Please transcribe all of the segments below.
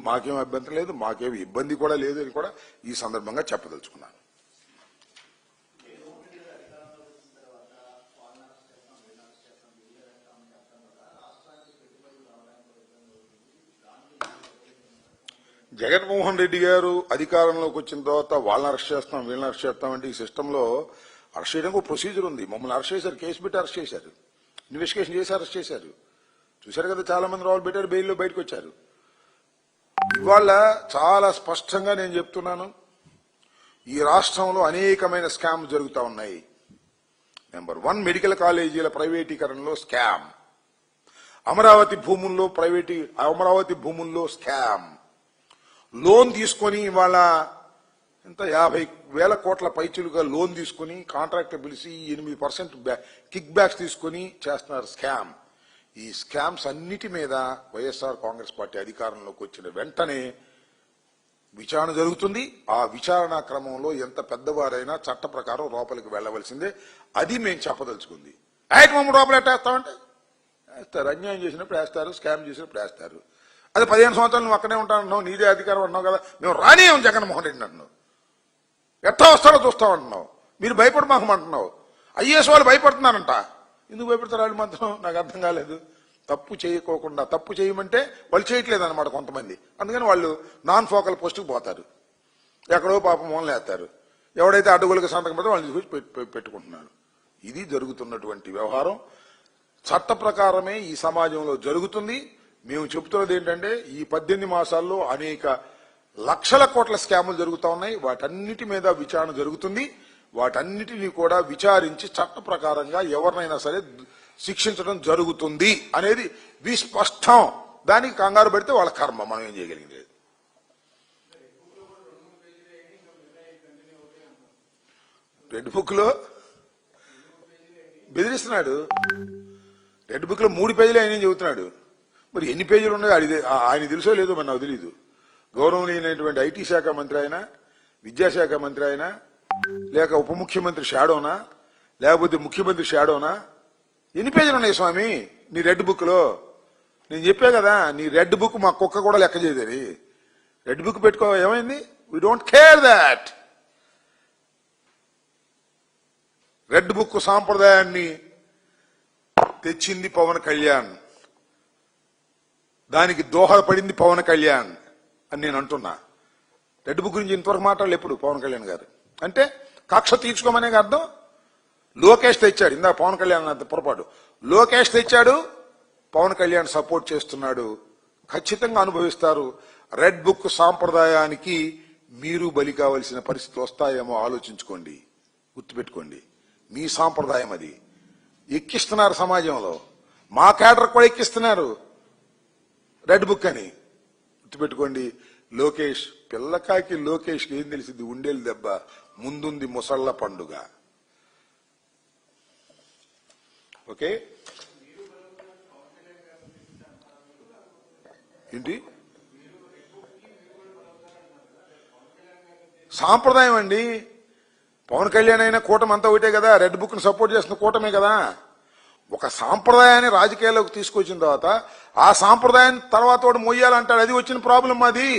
మాకేం అభ్యంతరం లేదు, మాకేం ఇబ్బంది కూడా లేదు అని కూడా ఈ సందర్భంగా చెప్పదలుచుకున్నాను. జగన్మోహన్ రెడ్డి గారు అధికారంలోకి వచ్చిన తర్వాత వాళ్ళని అరెస్ట్ చేస్తాం, వీళ్ళని అరెస్ట్ చేస్తాం అంటే ఈ సిస్టంలో అరెస్ట్ చేయడానికి ఒక ప్రొసీజర్ ఉంది. మమ్మల్ని అరెస్ట్ చేశారు, కేసు పెట్టి అరెస్ట్ చేశారు, ఇన్వెస్టిగేషన్ చేసి అరెస్ట్ చేశారు. చూశారు కదా, చాలా మంది రావులు పెట్టారు, బెయిల్లో బయటకు వచ్చారు. ఇవాళ చాలా స్పష్టంగా నేను చెప్తున్నాను, ఈ రాష్ట్రంలో అనేకమైన స్కామ్ జరుగుతూ ఉన్నాయి. నెంబర్ 1, మెడికల్ కాలేజీల ప్రైవేటీకరణలో స్కామ్, అమరావతి భూముల్లో స్కామ్, లోన్ తీసుకొని ఇవాళ ఎంత 50,000 కోట్ల పైచులుగా లోన్ తీసుకుని కాంట్రాక్టర్ పిలిచి 8% కిక్ బ్యాక్స్ తీసుకుని చేస్తున్నారు స్కామ్. ఈ స్కామ్స్ అన్నిటి మీద వైఎస్ఆర్ కాంగ్రెస్ పార్టీ అధికారంలోకి వచ్చిన వెంటనే విచారణ జరుగుతుంది. ఆ విచారణ క్రమంలో ఎంత పెద్దవారైనా చట్ట ప్రకారం లోపలికి వెళ్లవలసిందే. అది మేము చెప్పదలుచుకుంది. మమ్మల్ని లోపల ఎట్టేస్తామంటే వేస్తారు, అన్యాయం చేసినప్పుడు వేస్తారు, స్కామ్ చేసినప్పుడు వేస్తారు. అది 15 సంవత్సరాలు నువ్వు అక్కడే ఉంటానంటున్నావు, నీదే అధికారం అంటున్నావు కదా, మేము రానియం జగన్మోహన్ రెడ్డి అంటున్నావు, ఎట్లా వస్తాడో చూస్తామంటున్నావు, మీరు భయపడమాకమంటున్నావు. ఐఏఎస్ వాళ్ళు భయపడుతున్నారంట, ఎందుకు భయపడతారు వాళ్ళు మాత్రం నాకు అర్థం కాలేదు. తప్పు చేయకోకుండా తప్పు చేయమంటే వాళ్ళు చేయట్లేదు అనమాట కొంతమంది. అందుకని వాళ్ళు నాన్ ఫోకల్ పోస్టుకు పోతారు, ఎక్కడో పాపం మూలన వేస్తారు. ఎవడైతే అడ్డుగోలుగా సంతకం పెడతారో వాళ్ళని తీసుకొచ్చి పెట్టుకుంటున్నారు. ఇది జరుగుతున్నటువంటి వ్యవహారం చట్ట ప్రకారమే ఈ సమాజంలో జరుగుతుంది. మేము చెబుతున్నది ఏంటంటే ఈ 18 మాసాల్లో అనేక లక్షల కోట్ల స్కాములు జరుగుతూ ఉన్నాయి. వాటన్నిటి మీద విచారణ జరుగుతుంది. వాటన్నిటినీ కూడా విచారించి చట్ట ప్రకారంగా ఎవరినైనా సరే శిక్షించడం జరుగుతుంది అనేది విస్పష్టం. దానికి కంగారు పెడితే వాళ్ళ కర్మ, మనం ఏం చేయగలిగింది. రెడ్ బుక్ లో బెదిరిస్తున్నాడు, రెడ్ బుక్ లో 3 పేజీలు ఆయన చెబుతున్నాడు. మరి ఎన్ని పేజీలు ఉన్నాయో ఆయన తెలుసో లేదో మరి నాకు తెలీదు. గౌరవనీయమైనటువంటి ఐటీ శాఖ మంత్రి అయినా, విద్యాశాఖ మంత్రి అయినా, లేక ఉప ముఖ్యమంత్రి షాడోనా, లేకపోతే ముఖ్యమంత్రి షాడోనా? ఎన్ని పేజీలు ఉన్నాయి స్వామి నీ రెడ్ బుక్ లో? నేను చెప్పా కదా, నీ రెడ్ బుక్ మా కుక్క కూడా లెక్క చేయదని. రెడ్ బుక్ పెట్టుకో, ఏమైంది? We don't care that. Red book సాంప్రదాయాన్ని తెచ్చింది పవన్ కళ్యాణ్, దానికి దోహదపడింది పవన్ కళ్యాణ్ అని నేను అంటున్నా. రెడ్ బుక్ గురించి ఇంతవరకు మాట్లాడలేదు ఎప్పుడు పవన్ కళ్యాణ్ గారు. అంటే కక్ష తీర్చుకోమనే అర్థం. లోకేష్ తెచ్చాడు, ఇందా పవన్ కళ్యాణ్ అంత పొరపాటు. లోకేష్ తెచ్చాడు, పవన్ కళ్యాణ్ సపోర్ట్ చేస్తున్నాడు, ఖచ్చితంగా అనుభవిస్తారు. రెడ్ బుక్ సాంప్రదాయానికి మీరు బలి కావలసిన పరిస్థితులు వస్తాయేమో ఆలోచించుకోండి, గుర్తుపెట్టుకోండి. మీ సాంప్రదాయం అది. ఎక్కిస్తున్నారు సమాజంలో, మా క్యాడర్ కూడా ఎక్కిస్తున్నారు రెడ్ బుక్ అని, గుర్తుపెట్టుకోండి. లోకేష్ పిల్లకాకి లోకేష్కి ఏం తెలిసింది? ఉండేలు దెబ్బ, ముందుంది ముసళ్ల పండుగ. ఓకే, ఏంటి సాంప్రదాయం అండి? పవన్ కళ్యాణ్ అయినా కూటమి అంతా ఒకటే కదా, రెడ్ బుక్ ను సపోర్ట్ చేస్తున్న కూటమే కదా. ఒక సాంప్రదాయాన్ని రాజకీయాల్లోకి తీసుకొచ్చిన తర్వాత ఆ సాంప్రదాయాన్ని తర్వాత వాడు మొయ్యాలంటాడు. అది వచ్చిన ప్రాబ్లం. అది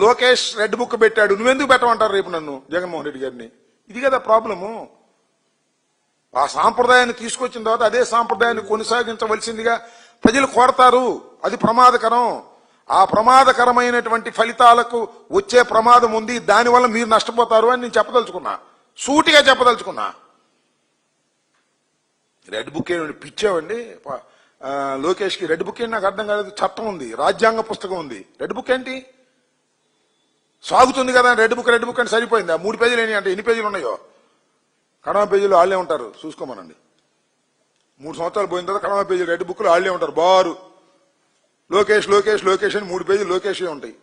లోకేష్ రెడ్ బుక్ పెట్టాడు, నువ్వెందుకు పెట్టమంటారు రేపు నన్ను, జగన్మోహన్ రెడ్డి గారిని? ఇది కదా ప్రాబ్లము. ఆ సాంప్రదాయాన్ని తీసుకొచ్చిన తర్వాత అదే సాంప్రదాయాన్ని కొనసాగించవలసిందిగా ప్రజలు కోరతారు. అది ప్రమాదకరం. ఆ ప్రమాదకరమైనటువంటి ఫలితాలకు వచ్చే ప్రమాదం ఉంది. దానివల్ల మీరు నష్టపోతారు అని నేను చెప్పదలుచుకున్నా, సూటిగా చెప్పదలుచుకున్నా. రెడ్ బుక్ ఏమండి పిచ్చావండి? లోకేష్ కి రెడ్ బుక్ ఏంటి నాకు అర్థం కాలేదు. చట్టం ఉంది, రాజ్యాంగ పుస్తకం ఉంది, రెడ్ బుక్ ఏంటి? సాగుతుంది కదా రెడ్ బుక్ అంటే సరిపోయింది. ఆ 3 పేజీలు ఏంటి అంటే ఎన్ని పేజీలు ఉన్నాయో? కడమ పేజీలు వాళ్ళే ఉంటారు, చూసుకోమనండి. 3 సంవత్సరాలు పోయిన తర్వాత కడమ పేజీలు రెడ్ బుక్లు వాళ్ళే ఉంటారు. బారు లోకేష్ అని 3 పేజీలు లోకేషే ఉంటాయి.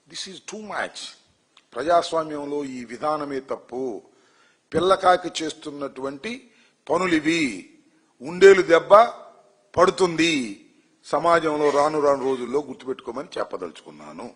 This is too much. ప్రజాస్వామ్యంలో ఈ విధానమే తప్పు. పిల్లకాకి చేస్తున్నటువంటి పనులివి. ఉండేలు దెబ్బ పడుతుంది సమాజంలో రాను రాను రోజుల్లో, గుర్తుపెట్టుకోమని చెప్పదలుచుకున్నాను.